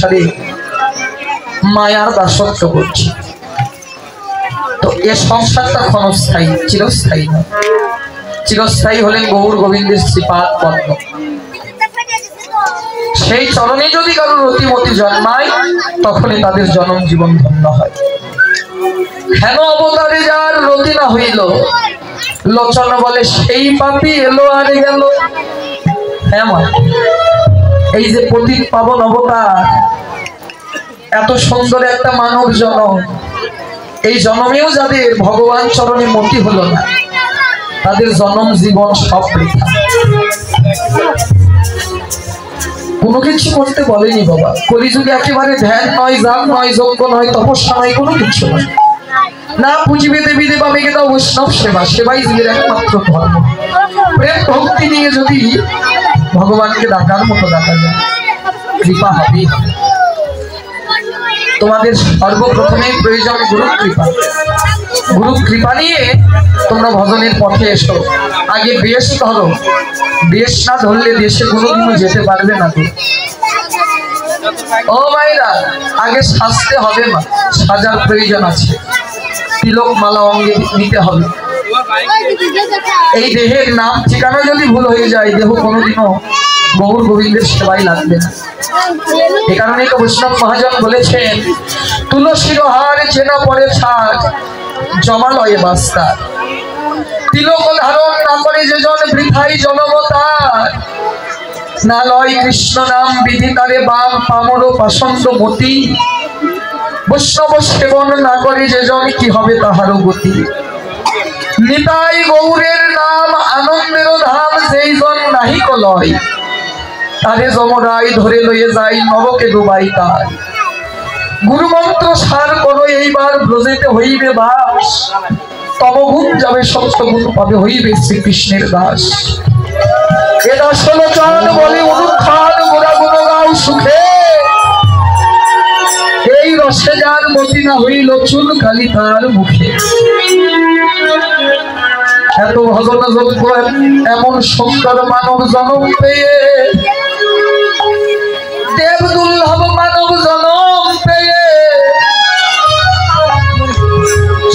সংসারে মায়ার দাসত্ব করছি। তো এ সংসারটা ক্ষণস্থায়ী, চিরস্থায়ী নয়। চিরস্থায়ী হলেন গৌর গোবিন্দের শ্রীপাদ পদ্ম। সেই চরণে যদি কারো রতিমতি জন্মায় তখনই তাদের জন্ম জীবন ধন্য হয়। হেন অবতারে যার রতি না হইল, লোচন বলে সেই পাপী এলো আর গেল। হ্যাঁ মা, এই যে পতিত পাবন অবতার, এত সুন্দর একটা মানব জনম, এই জন্মেও যাদের ভগবান চরণে মতি হলো না, তাদের জন্ম জীবন সব বৃথা। কোনো কিছু করতে বলেনি বাবা। কলিযুগে একেবারে ধ্যান নয়, যাগ নয়, যজ্ঞ নয়, তপস্যা নয়, কোনো কিছু নয়। না পুঁজিবে দেবী দেবা মেঘে দাও বৈষ্ণব সেবা, সেবাই জীবের একমাত্র ধর্ম। প্রেম ভক্তি নিয়ে যদি ভগবানকে ডাকার মতো ডাকা যায়, কৃপা হবেই হবে। তোমাদের সর্বপ্রথমে প্রয়োজন গুরু কৃপা। গুরু কৃপা নিয়ে তোমরা ভজনের পথে এসো। আগে বেশ ধরো, বেশ না ধরলে দেশে কোনোদিনও যেতে পারবে না। ও মায়েরা, আগে সাজতে হবে মা, সাজার প্রয়োজন আছে। তিলক মালা অঙ্গে নিতে হবে। এই দেহের নাম ঠিকানা যদি ভুল হয়ে যায়, দেহ কোনোদিনও গৌর গোবিন্দের সেবাই লাগবে না। এ কারণেই তো বৈষ্ণব মহাজন বলেছেন, তুলসীর হার চেনা পরে ছাড় জমালয়ে বাস্তা। তিলক ধারণ না করে যেজন বৃথাই জনমতার, না লয় কৃষ্ণ নাম বিধি তারে বাম পামর পাষণ্ড মতি। বৈষ্ণব সেবন না করে যেজন কি হবে তাহারও গতি। নিতাই গৌরের নাম আনন্দের ধাম, যেই জন নাহি কলয়, তারে যমরাই ধরে লয়ে যাই নরকে ডুবাই তার। গুরু মন্ত্র সার করো এইবার ব্রজেতে হইবে বাস, তমগুণ যাবে সপ্তগুণ পাবে হইবে শ্রীকৃষ্ণের দাস। এ দাসলোচন বলে অনুক্ষণ গোড়া গুণ গাও সুখে, এই রসে যার মতি না হইল চুল কালি তার মুখে। এত ভজন যোগ্য এমন সুন্দর মানব জনম পেয়ে, দেব দুর্লভ মানব জনম পেয়ে,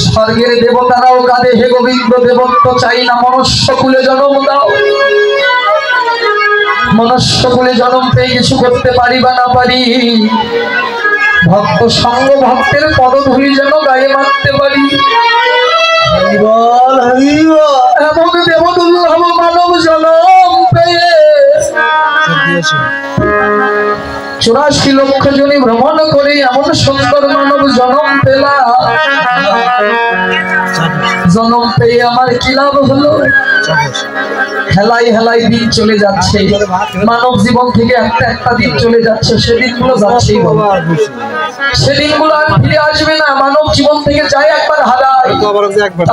স্বর্গের দেবতারাও কাঁদে হে গোবিন্দ দেবত্ব চাই না, মনুষ্য কুলে জন্ম দাও। মনুষ্য কুলে জন্ম পেয়ে কিছু করতে পারি বা না পারি, ভক্ত সঙ্গ ভক্তের পদধূলি যেন গায়ে মারতে পারি। এমন দেব দুর্লভ মানব জনম পেয়ে 84 লক্ষ জনে ভ্রমণ করে এমন সুন্দর মানব জনম পেলা। জনম পেয়ে আমার কি লাভ হলো? হেলাই হেলাই দিন চলে যাচ্ছে, মানব জীবন থেকে একটা একটা দিন চলে যাচ্ছে, সেদিনগুলো যাচ্ছেই বাবা, সেদিনগুলো আর ফিরে আসবে না। মানব জীবন থেকে যায় একবার হারায়,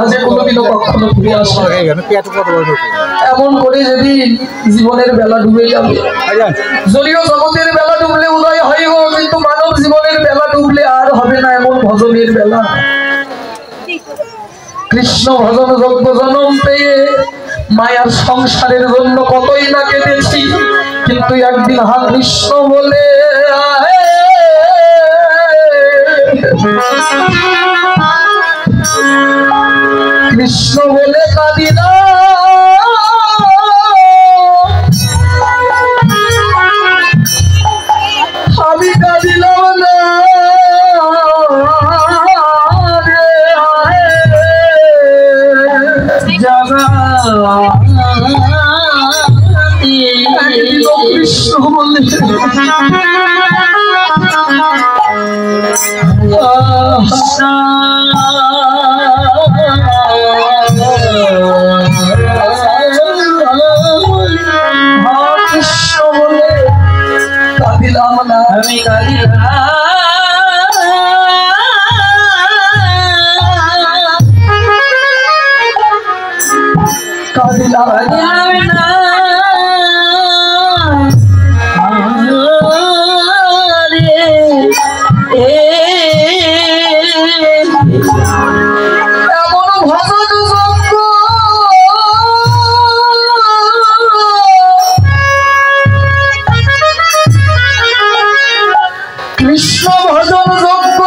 আজকে কোনোদিনও কখনো ফিরে আসবে। এমন করে যদি জীবনের বেলা ডুবে যাবে, যদিও জগতের বেলা ডুবলে উদয় হয় গো, কিন্তু মানব জীবনের বেলা ডুবলে আর হবে না এমন ভজনের বেলা। কৃষ্ণ ভজন যোগ্য জনম পেয়ে মায়ার সংসারের জন্য কতই না কেটেছি, কিন্তু একদিন হা কৃষ্ণ বলে কৃষ্ণ বলে কাঁদিনা, আমি কাঁদিলাম না কৃষ্ণ বলে কাঁদিলাম না, আমি কাঁদিলাম না। এমন ভজন যোগ্য কৃষ্ণ ভজন যোগ্য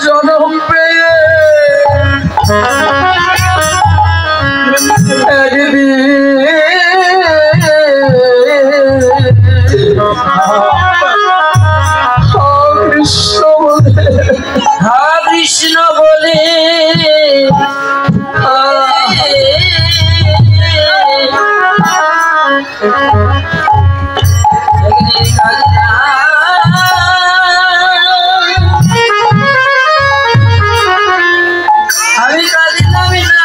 জনম পেয়ে কৃষ্ণ বলে আমি কাঁদিলাম না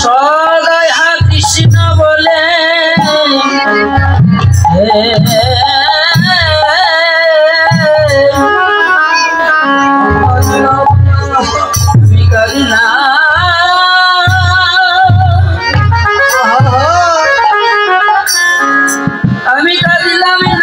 সদাই কৃষ্ণ বলে আমি কাঁদি না আমি কাঁদিলাম না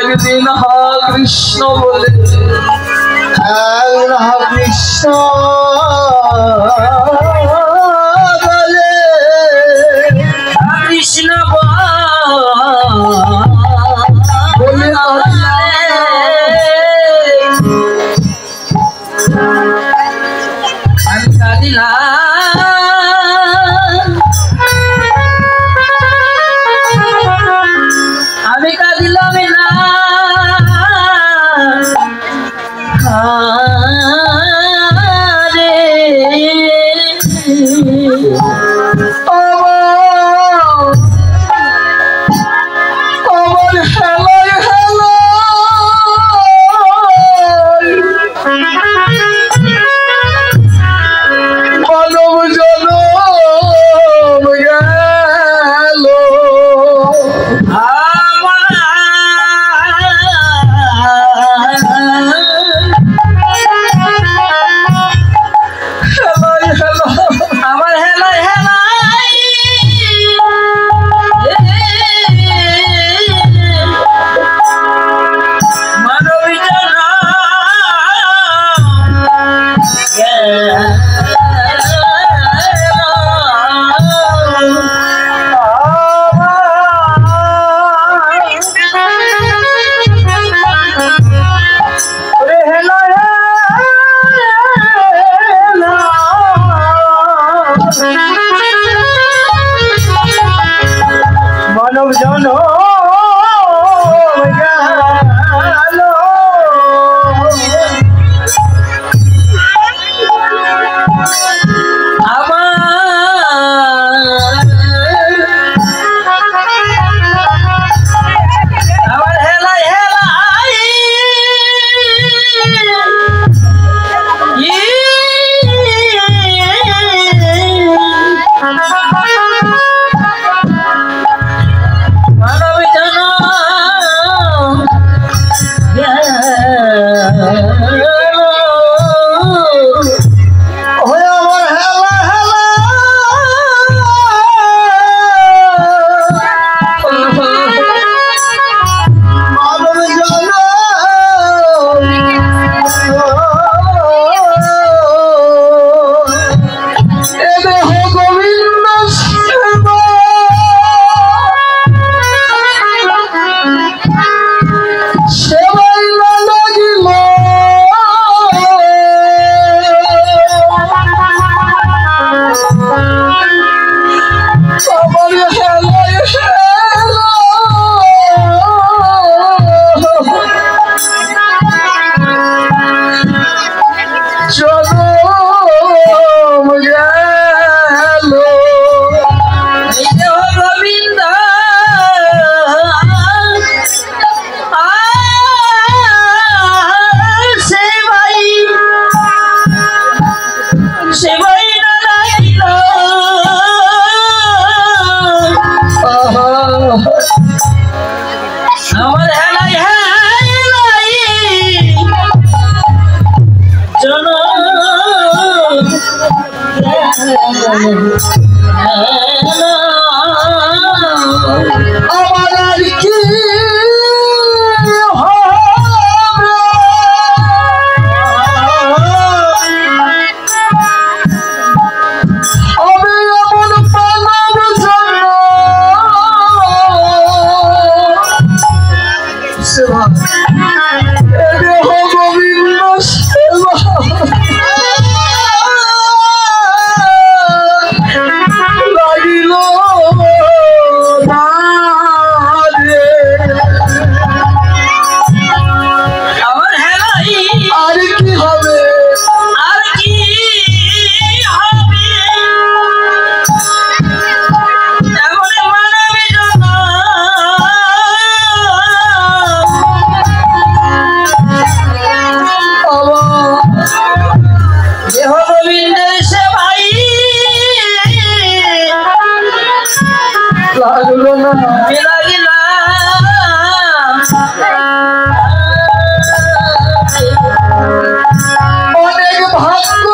একদিন কৃষ্ণ বলে কৃষ্ণ বলে কৃষ্ণ বলে আমি কাঁদিলাম আমি কাঁদিলাম না রে আমার হেলায় মানব জনম গেল আমার আর কি লাগলো না অনেক ভাগ্য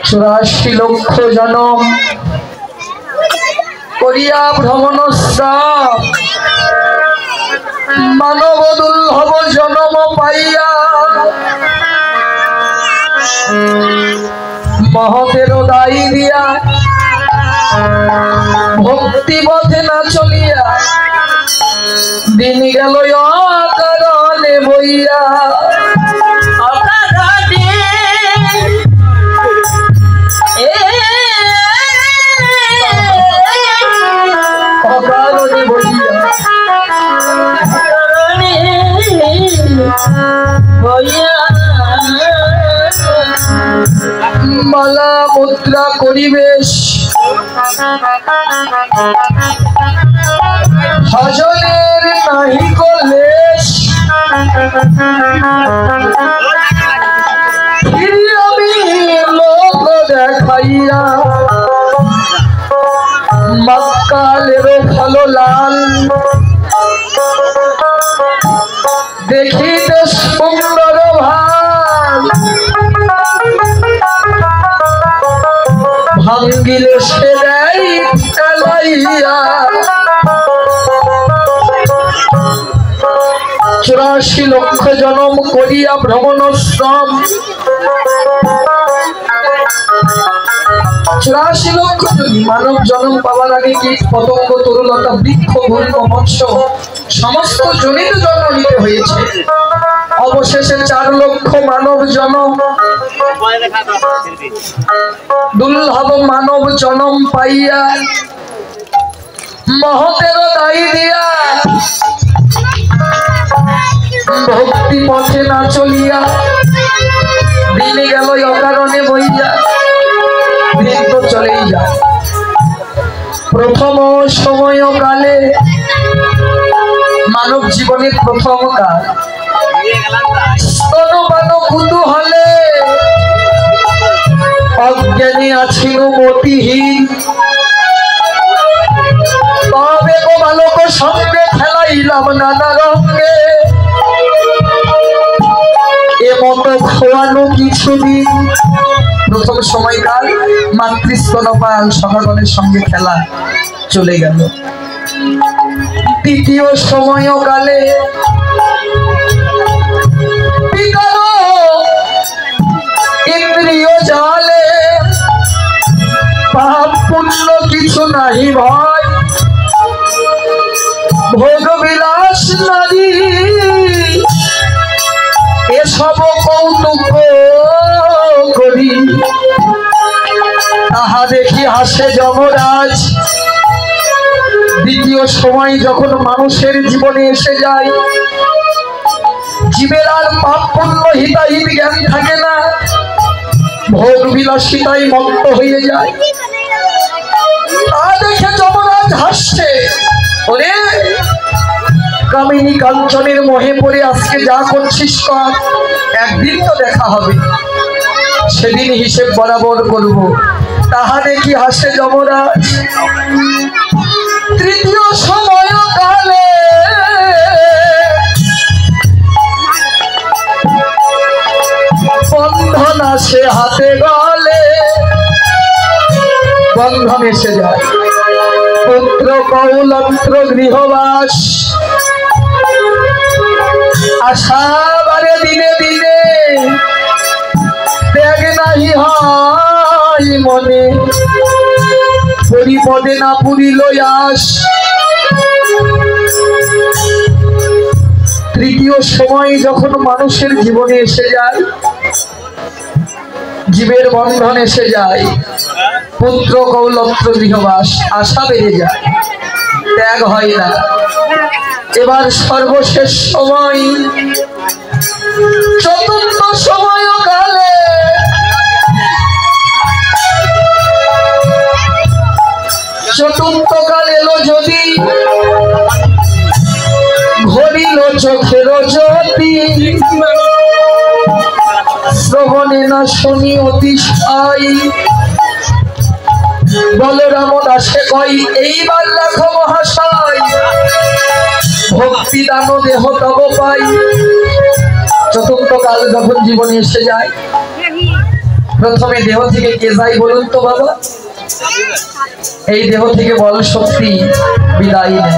চুরাশি লক্ষ জনম করিয়া ভ্রমণশ্রম মানব দুর্লভ জনম পাইয়া মহতের দায়ী দিয়া ভক্তি পথে না চলিয়া দিন গেল অকারণে বইয়া মালা মুদ্রা করিবেশ ভজনের নাহি কলেশ আমি লোক দেখাইয়া মক্কালের ভালো লাল দেখিতে সুন্দর ভাল ভাঙ্গিলে সে দেয় খেলাইয়া 84 লক্ষ জনম করিয়া ভ্রমণশ্রম 84 লক্ষ মানব জন্ম পাওয়ার আগে কীট পতঙ্গ তরুলতা বৃক্ষ ভূমি মৎস্য সমস্ত জনিত জন্ম নিতে হয়েছে। অবশেষে 4 লক্ষ মানব জন্ম দুর্লভ মানব জন্ম পাইয়া মহতের দায়ী দিয়া ভক্তি পথে না চলিয়া দিন গেল অকারণে বইয়া দিন তো চলেই যায়। প্রথম সময়কালে মানব জীবনের প্রথম কাল স্তনপান কুতূহলে অজ্ঞানী আছিন মতিহীন তবে গো বালক সঙ্গে খেলাইলাম নানা রঙে এমত খোয়ানো কিছুদিন। প্রথম সময়কাল মাতৃস্তনপান সখাগণের সঙ্গে খেলা চলে গেল। দ্বিতীয় সময়কালে ইন্দ্রিয় জালে পাপ পুণ্য কিছু নাহি ভয় ভোগ বিলাস দেখি হাসে যমরাজ। দ্বিতীয় সময় যখন মানুষের জীবনে এসে যায়, জীবের আর পাপ পুণ্য হিতাহিত জ্ঞান থাকে না, ভোগ বিলাসিতায় মত্ত হয়ে যায়। তা দেখে যমরাজ হাসছে, ওরে কামিনী কাঞ্চনের মোহে পড়ে আজকে যা করছিস কর, একদিন তো দেখা হবে, সেদিন হিসেব বরাবর করব। তাহা দেখি হাসে যমরাজ। তৃতীয় সময় কালে বন্ধন আসে হাতে গলে, বন্ধন এসে যায়। পুত্র কৌলন্ত্র গৃহবাস, আশা বারে দিনে দিনে, ত্যাগ নাহি হয় মনে, পরিপদে না পুরিল আস। তৃতীয় সময় যখন মানুষের জীবনে এসে যায়, জীবের বন্ধন এসে যায়, পুত্র কৌলত্র গৃহবাস, আশা বেড়ে যায়, ত্যাগ হয় না। এবার সর্বশেষ সময়, চতুর্থ সময় কালে চতুর্থ কাল এলো যদি, ঘরিল চোখের জ্যোতি, শ্রবণে না শুনি অতিশয়, বলরাম দাসে কই এইবার রাখো মহাশয়, ভক্তি দান দেহ তব পাই। চতুর্থ কাল যখন জীবনে এসে যায়, প্রথমে দেহ থেকে কে যায় বলুন তো বাবা? এই দেহ থেকে বল শক্তি বিদায় নেয়।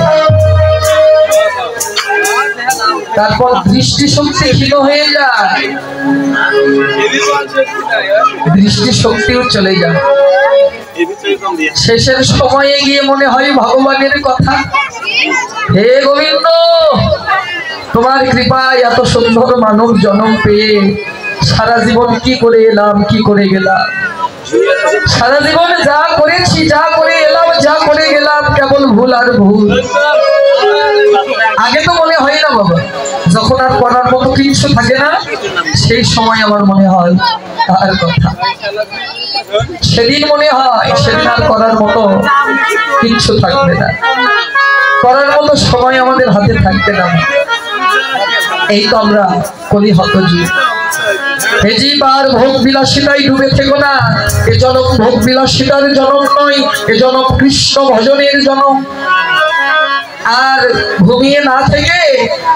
তারপর দৃষ্টি শক্তি ক্ষীণ হয়ে যায়, দৃষ্টি শক্তিও চলে যায়। শেষের সময়ে গিয়ে মনে হয় ভগবানের কথা, হে গোবিন্দ, তোমার কৃপায় এত সুন্দর মানব জন্ম পেয়ে সারা জীবন কি করে এলাম, কি করে গেলাম, সারা জীবন যা করেছি, যা করে এলাম, যা করে গেলাম, কেবল ভুল আর ভুল। আগে তো মনে হয় না বাবা, যখন আর করার মতো কিছু থাকে না, সেই সময় আমার মনে হয় তার কথা। সেদিন মনে হয় সেদিন আর করার মতো কিচ্ছু থাকবে না, করার মতো সময় আমাদের হাতে থাকবে না। এই তো আমরা কলি হত জীব। হে জীব, আর ভোগ বিলাসিতায় ডুবে থেকো না। এ জনম ভোগ বিলাসিতার জনম নয়, এ জনম কৃষ্ণ ভজনের জনম। আর ঘুমিয়ে না থেকে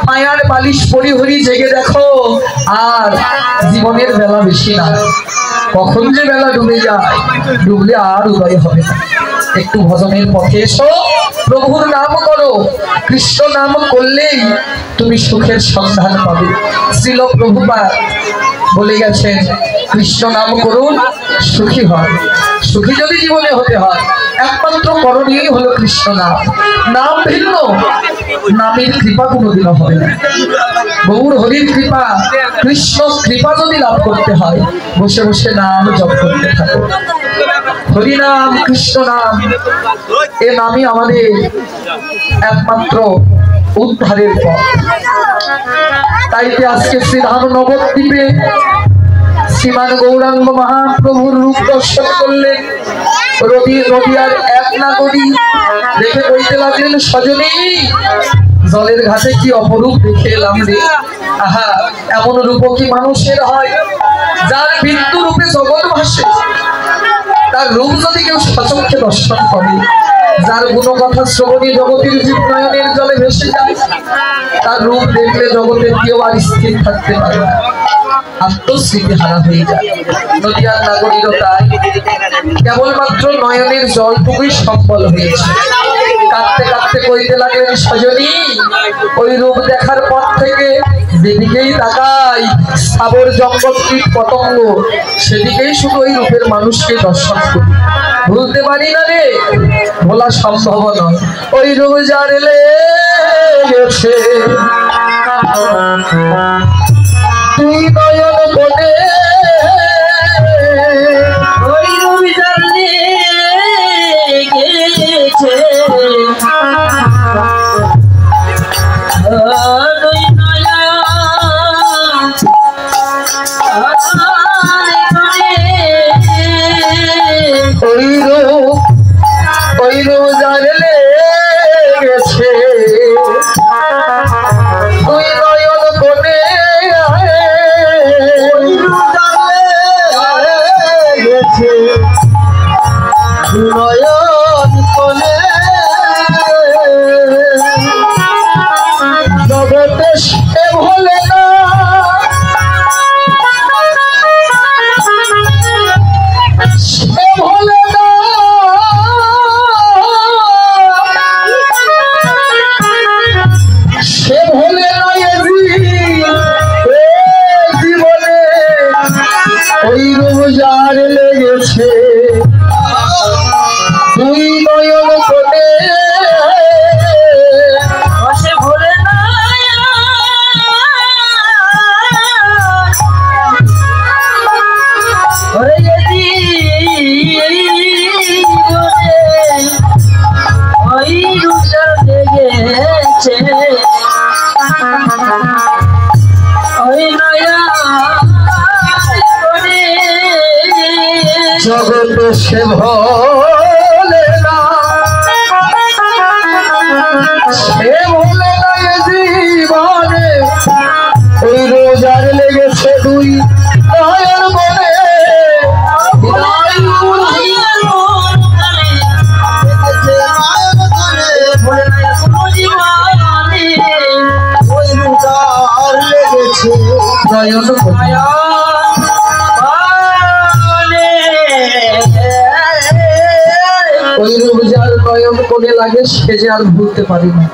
মায়ার বালিশ পরিহরি জেগে দেখো, আর জীবনের বেলা বেশি না, কখন যে বেলা ডুবে যায়, ডুবলে আর উদয় হবে না। একটু ভজনের পথে এসো, প্রভুর নাম করো, কৃষ্ণ নাম করলেই তুমি সুখের সন্ধান পাবে। শ্রীল প্রভুপাদ বলে গেছেন, কৃষ্ণ নাম করুন, সুখী হয়। সুখী যদি জীবনে হতে হয়, একমাত্র করণীয় হলো কৃষ্ণ নাম। নাম ভিন্ন, নামের কৃপা কোনোদিনও হবে না। গৌর হরির কৃপা, কৃষ্ণ কৃপা যদি লাভ করতে হয়, বসে বসে নাম জপ করতে থাকো। হরি নাম, কৃষ্ণ নাম, এ নামই আমাদের একমাত্র উদ্ধারের পথ। তাইতে আজকে শ্রীধাম নবদ্বীপে শ্রীমান গৌরাঙ্গ মহাপ্রভুর রূপ দর্শন করলেন। নদীয়ার এক নাগরী দেখে কইতে লাগলেন, সজনী, জলের ঘাটে কি অপরূপ দেখে এলাম রে। আহা, এমন রূপ কি মানুষের হয়? যার বিন্দু রূপে জগৎ ভাসে, তার রূপ যদি কেউ সচক্ষে দর্শন করে, যার গুণকথা শ্রবণী জগতের জীব নয়নের জলে ভেসে যায়, তার রূপ দেখলে জগতের কেউ আর স্থির থাকতে পারে না, আত্মস্মৃতি হারা হয়ে যায়। নদীয়ার নাগরীরও তাই, কেবলমাত্র নয়নের জলটুকুই সম্বল হয়েছে। কাঁদতে কাঁদতে কইতে লাগলেন, সজনী, ওই রূপ দেখার পর থেকে যেদিকেই তাকাই, স্থাবর জঙ্গল কীট পতঙ্গ, সেদিকেই শুধু ওই রূপের মানুষকে দর্শন করি, ভুলতে পারি না রে, ভোলা সম্ভব নয়। ওই রূপ যার লেগেছে তুই নয়ন বনে, ওই রূপ যার লেগেছে সে ভোলে না, সে ভোলে না এ জীবনে, ওই রোজার লেগেছে দুই নয়ন বনে। নয়ন ওই রোজার নয়ন কোণে লাগে, সে যে আর ভুলতে পারি না।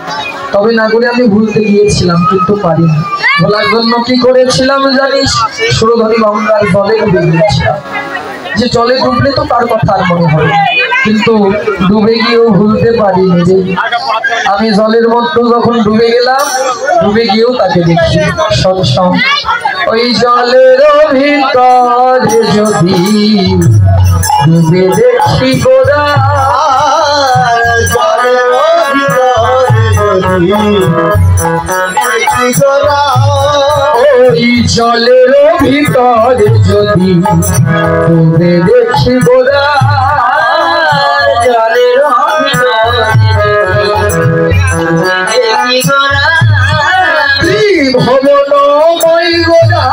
তবে না করে আমি ভুলতে গিয়েছিলাম, কিন্তু পারি না। ভোলার জন্য কি করেছিলাম জানিস? সুরধনী গঙ্গার জলে ডুবে গিয়েছিলাম, যে জলে ডুবলে তো তার কথা আর মনে হয়, কিন্তু ডুবে গিয়েও ভুলতে পারিনি যে আমি জলের মধ্যে যখন ডুবে গেলাম, ডুবে গিয়েও তাকে দেখি সৎসং। ওই জলের ভিতরে যদি ডুবে দেখি গোরা, জলের ওই জলের ভিতরে যদি ডুবে দেখি গোরা, জলের ভবনময় গোরা,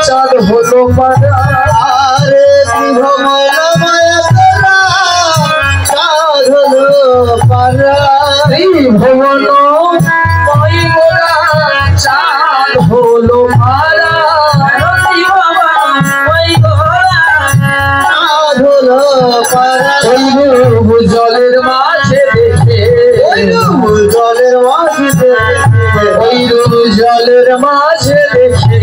চাঁদ হলো পারা, ভবনময় গোরা, চাঁদ হলো পারা, ভবনময় গোরা, চাঁদ হলো পারা, জলের মাঝে দেখে, জলের মাঝে দেখে, ওই জলের মাঝে দেখে,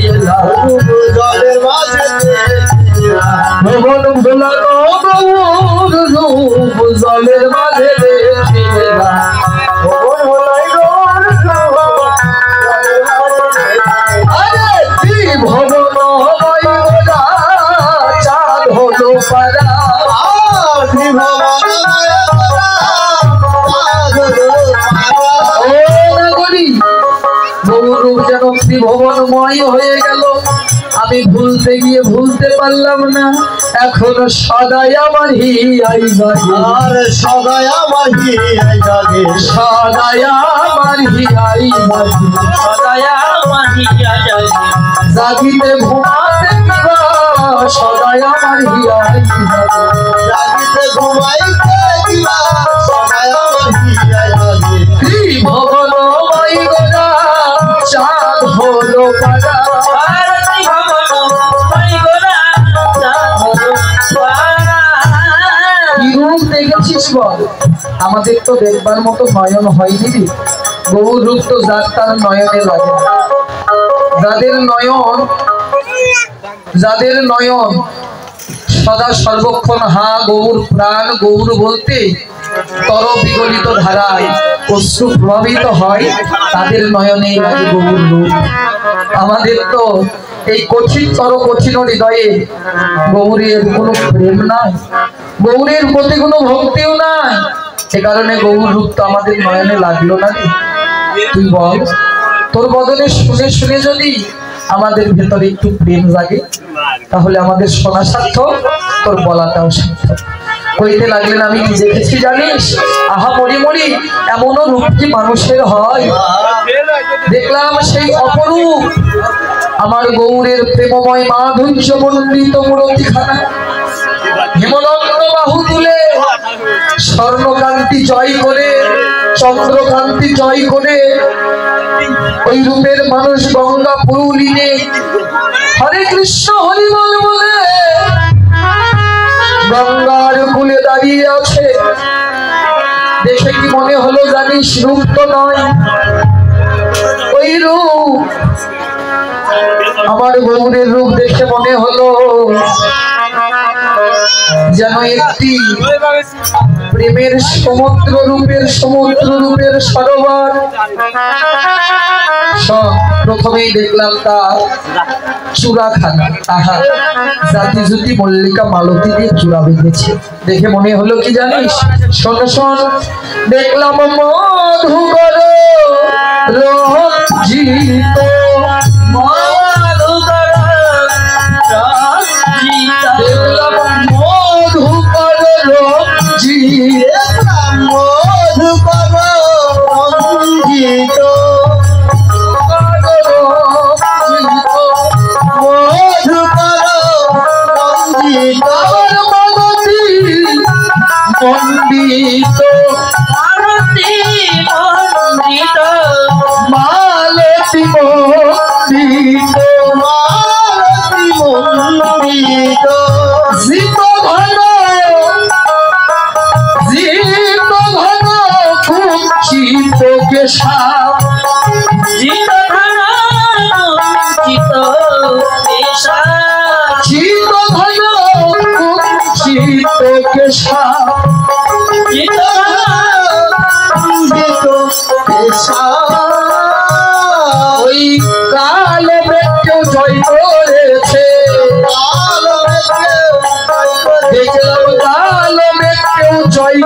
জলের মাঝে ভুবন ভোলানো গৌর রূপ, জলের মাঝে দেখে ভুবন ভোলাই গৌর রূপ, আরে কি ভবন হয় গোরা, চাঁদ হলো পারা, যেন ত্রিভুবনময় হয়ে গেল। আমি ভুলতে গিয়ে ভুলতে পারলাম না, এখন সদাই আমার হিয়াই জাগে, সদাই আমার হিয়াই জাগে, সদাই আমার হিয়াই জাগে, সদাই আমার হিয়াই জাগে, জাগিতে ঘুমাতে কিবা, সদাই আমার হিয়াই জাগে, জাগিতে ঘুমাইতে কিবা, সদাই আমার হিয়াই জাগে, ত্রিভুবনময় গোরা, চাঁদ হলো পারা, কি রূপ দেখেছিস বল? আমাদের তো দেখবার মতো নয়ন হয়নি রে। বহু রূপ তো যার তার নয়নে লাগে, যাদের নয়ন সদা সর্বক্ষণ হা গৌর প্রাণ গৌর বলতে তর বিগলিত ধারায় অশ্রু প্রভাবিত হয়, তাদের নয়নে লাগে গৌর রূপ। আমাদের তো এই কঠিনতর কঠিন হৃদয়ে গৌরের কোনো প্রেম নাই, গৌরের প্রতি কোনো ভক্তিও নাই, সে কারণে গৌর রূপ তো আমাদের নয়নে লাগলো না। তুই বল, তোর বদলে শুনে শুনে যদি আমাদের ভেতরে একটু প্রেম জাগে, তাহলে আমাদের শোনা সার্থক, তোর বলাটাও সার্থক। কইতে লাগলেন আমি কি দেখেছি জানিস? আহা মরি মরি, এমনও রূপ কি মানুষের হয়? দেখলাম সেই অপরূপ আমার গৌরের প্রেমময় মাধুর্য মণ্ডিত মূরতিখানা, হেমদন্ত বাহু তুলে, স্বর্ণকান্তি জয় করে, চন্দ্রকান্তি জয় করে, ওই রূপের মানুষ গঙ্গা পুরুলিনে হরে কৃষ্ণ হরিবল বলে গঙ্গার কূলে দাঁড়িয়ে আছে। দেখে কি মনে হলো জানিস? রূপ তো নয়, ওই রূপ আমার গৌরের রূপ দেখে মনে হলো যেন একটি প্রেমের সমুদ্র রূপের সরোবর। প্রথমেই দেখলাম তার চূড়াখানা, তাহা জাতি জুতি মল্লিকা মালতী দিয়ে চূড়া বেঁধেছে। দেখে মনে হলো কি জানিস? শোন শোন, দেখলাম মধুকর রঞ্জিত, দেখলাম মন্ডিত মালতী মন্ডিত মালতী মন্ডিত মালতী মন্ডিত জিত ঘন কুঞ্চিত কেশা জিত ধন কুঞ্চিত কেশা জিত ঘন কুঞ্চিত কেশা জিত কুঞ্চিত কেশা ওই কাল মৃত্যু জয় করেছে দেখলাম কাল মৃত্যু জয়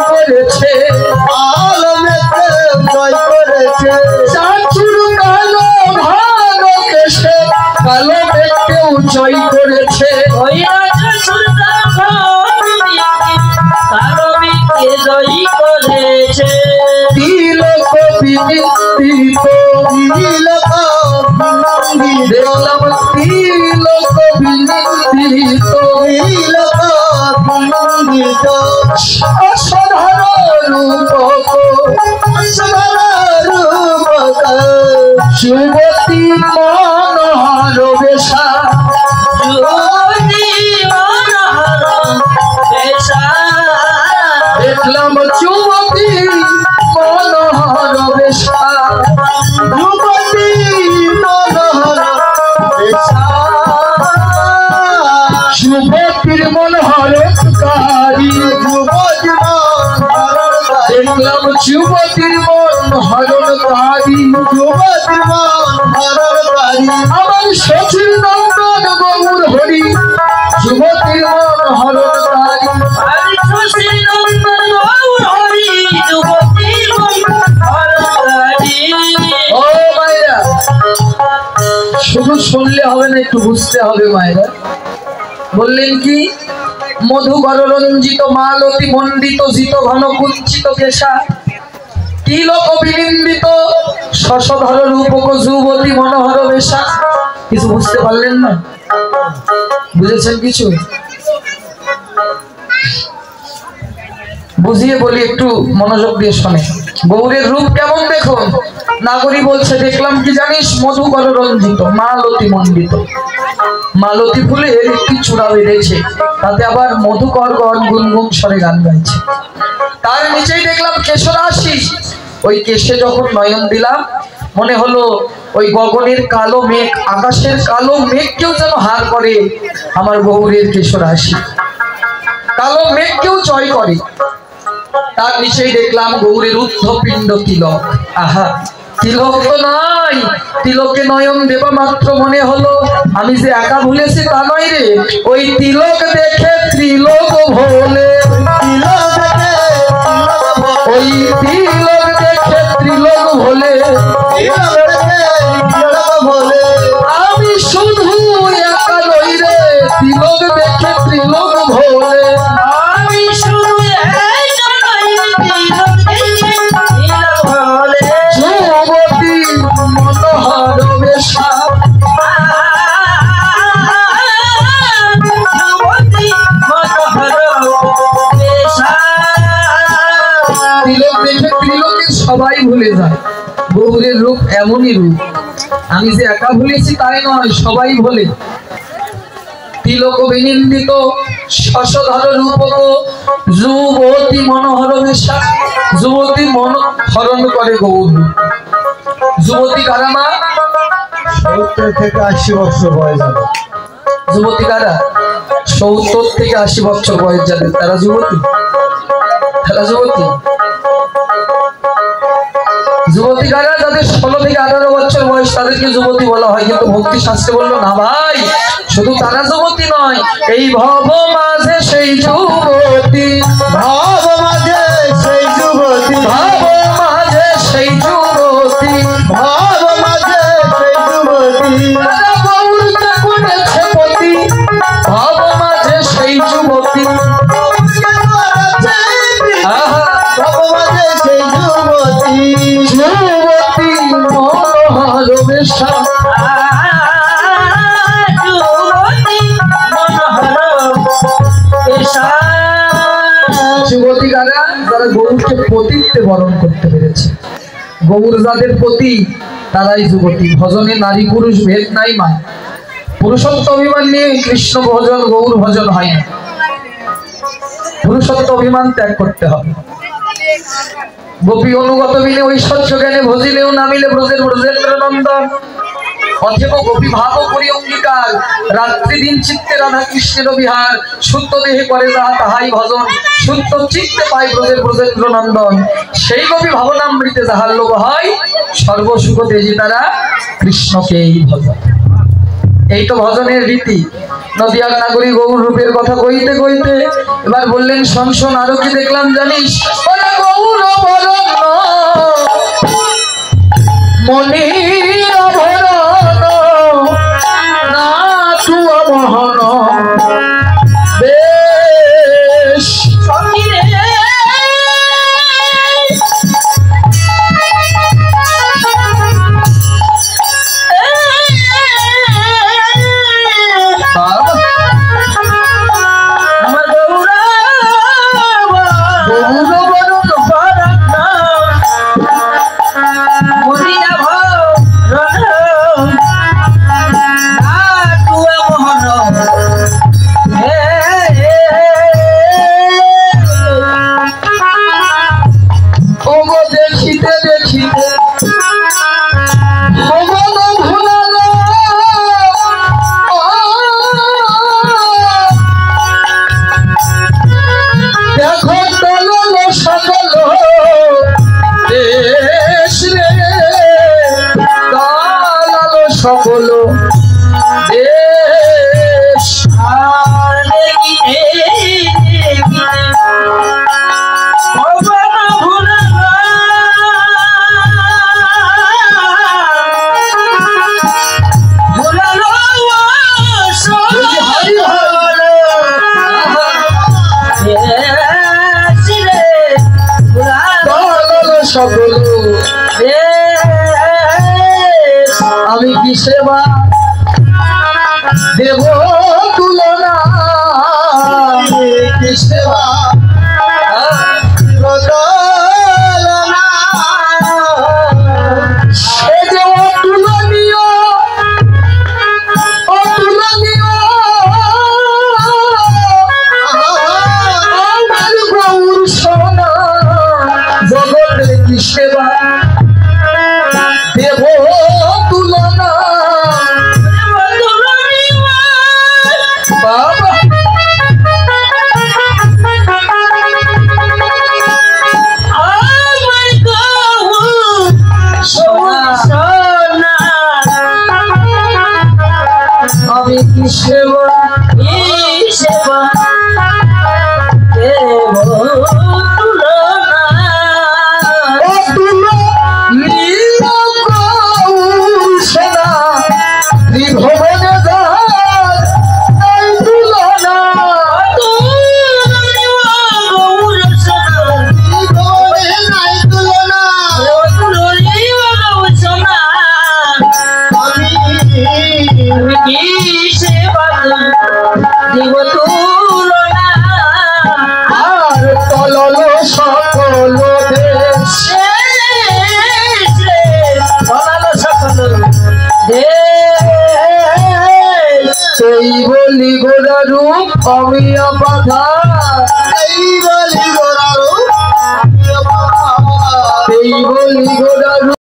করেছে চাচুর কালো ভালো কেশে কালো মৃত্যু জয় করেছে ওই রাজা সুলতান কালো মেঘকে জয়ী করেছে তিলক বিনিন্দিত দেখলাম তিলক বিনিন্দিত অসাধারণ রূপক যুবতী মনোহর বেশা যুবতী মনোহর বেশা দেখলাম যুবতী মনোহর বেশা যুবতী মনোহর বেশা যুবতীর মনোহর কারী দেখলাম যুবতীর মন হরণকারী আমার সচির নন্দন গৌর হরি যুবতীর মন হরণকারী আরে খুশি নন্দন গৌর হরি যুবতী মনোহর ও মায়েরা শুধু শুনলে হবে না, একটু বুঝতে হবে মায়েরা। বললেন কি মধুকর রঞ্জিত মালতী মন্ডিত জিত ঘন কুঞ্চিত কেশা তিলক বিনিন্দিত শশধর রূপক যুবতী মনোহর বেশা। কিছু বুঝতে পারলেন না? বুঝেছেন কিছু? বুঝিয়ে বলি, একটু মনোযোগ দিয়ে শোনে। গৌরের রূপ কেমন দেখুন। নাগরী বলছে দেখলাম কি জানিস মধুকর রঞ্জিত মালতী মন্ডিত মালতী ফুলের একটি চূড়া বেঁধেছে, তাতে আবার মধুকর গণ গুনগুন স্বরে গান গাইছে। তার নিচেই দেখলাম কেশরাশি। ওই কেশে যখন নয়ন দিলাম মনে হলো ওই গগনের কালো মেঘ আকাশের কালো মেঘকেও যেন হার করে আমার গৌরের কেশরাশি, কালো মেঘকেও জয় করে। তার নিচেই দেখলাম গৌরের ঊর্ধ্বপিণ্ড তিলক। আহা, তিলক তো নয়, তিলকে নয়ন দেবা মাত্র মনে হলো আমি যে একা ভুলেছি তা নয় রে। ওই তিলক দেখে ত্রিলোক ভোলে, ওই তিলক দেখে ত্রিলোক ভোলে। আমি শুধু একা নই রে, তিলক দেখে ত্রিলোক ভোলে। আমি শুধু একা নই তিলক দেখে তিলক ভোলে। যুবতী মনোহর বেশা যুবতী মনোহর বেশা। তিলক দেখে ত্রিলোকের সবাই ভুলে যায়। গৌরের রূপ এমনই রূপ, আমি যে একা ভুলেছি তাই নয়, সবাই ভোলে। তিলক বিনিন্দিত শশধর রূপক যুবতী মনোহর বেশা। যুবতী মন হরণ করে গৌর। যুবতী কারা মা? 70 থেকে 80 বছর বয়স যাবে। যুবতী কারা? 70 থেকে 80 বছর বয়স যাবে তারা যুবতী। তারা যুবতী। যুবতী কারা? যাদের 16 থেকে 18 বছর বয়স তাদেরকে যুবতী বলা হয়, কিন্তু ভক্তি শাস্ত্রে বললো না ভাই, শুধু তারা যুবতী নয়, এই ভব মাঝে সেই যুবতী, ভাব মাঝে সেই যুবতী, ভব মাঝে সেই যুবতী, ভাব মাঝে সেই যুবতী, তারা গৌরকে করেছে পতি, ভব মাঝে সেই যুবতী। আহা, ভাব মাঝে সেই যুবতী, যুবতী মনোহর বেশা। যুবতী মনোহর বেশা। যুবতী কারা? যারা গৌরকে পতিত্বে বরণ করতে পেরেছে। গৌর যাদের পতি তারাই যুবতী। ভজনে নারী পুরুষ ভেদ নাই মা। পুরুষত্ব অভিমান নিয়ে কৃষ্ণ ভজন গৌর ভজন হয় না। পুরুষত্ব অভিমান ত্যাগ করতে হবে। গোপী অনুগত বিনে ঐশ্বর্য জ্ঞানে ভজিলেও নামিলে ব্রজের ব্রজেন্দ্র নন্দন। অথেব গোপী ভাব করি অঙ্গীকার, রাত্রি দিন চিত্তে রাধা কৃষ্ণের বিহার। শুদ্ধ দেহে করে যাহা তাহাই ভজন, শুদ্ধ চিত্তে পাই ব্রজের ব্রজেন্দ্র নন্দন। সেই গোপী ভাবনামৃতে যাহার লোভ হয়, সর্বসুখ তেজি তারা কৃষ্ণকেই ভজন। এই তো ভজনের রীতি। নদিয়ার নাগরী গৌর রূপের কথা কইতে কইতে এবার বললেন, শোন শোন আরো কি দেখলাম জানিস? ওরে গৌর বরণ মনির ভরণ না তুয়া মোহন বেশ সকল দেশ আর দেখিতে সকল আমি কি সেবা দেব তুলনা, কি সেবা সে যে অতুলনীয় অতুলনীয় আমার গৌর সোনা। জগতের কি সেবা দেব তুলনা। বাবা আমি কি সেবা সেবা দেব আর তলল সকল দেশ এই বলি গোরা রূপ অমিয়া বাধা, এই বলি গোরা রূপ, এই বলি গোরা রূপ।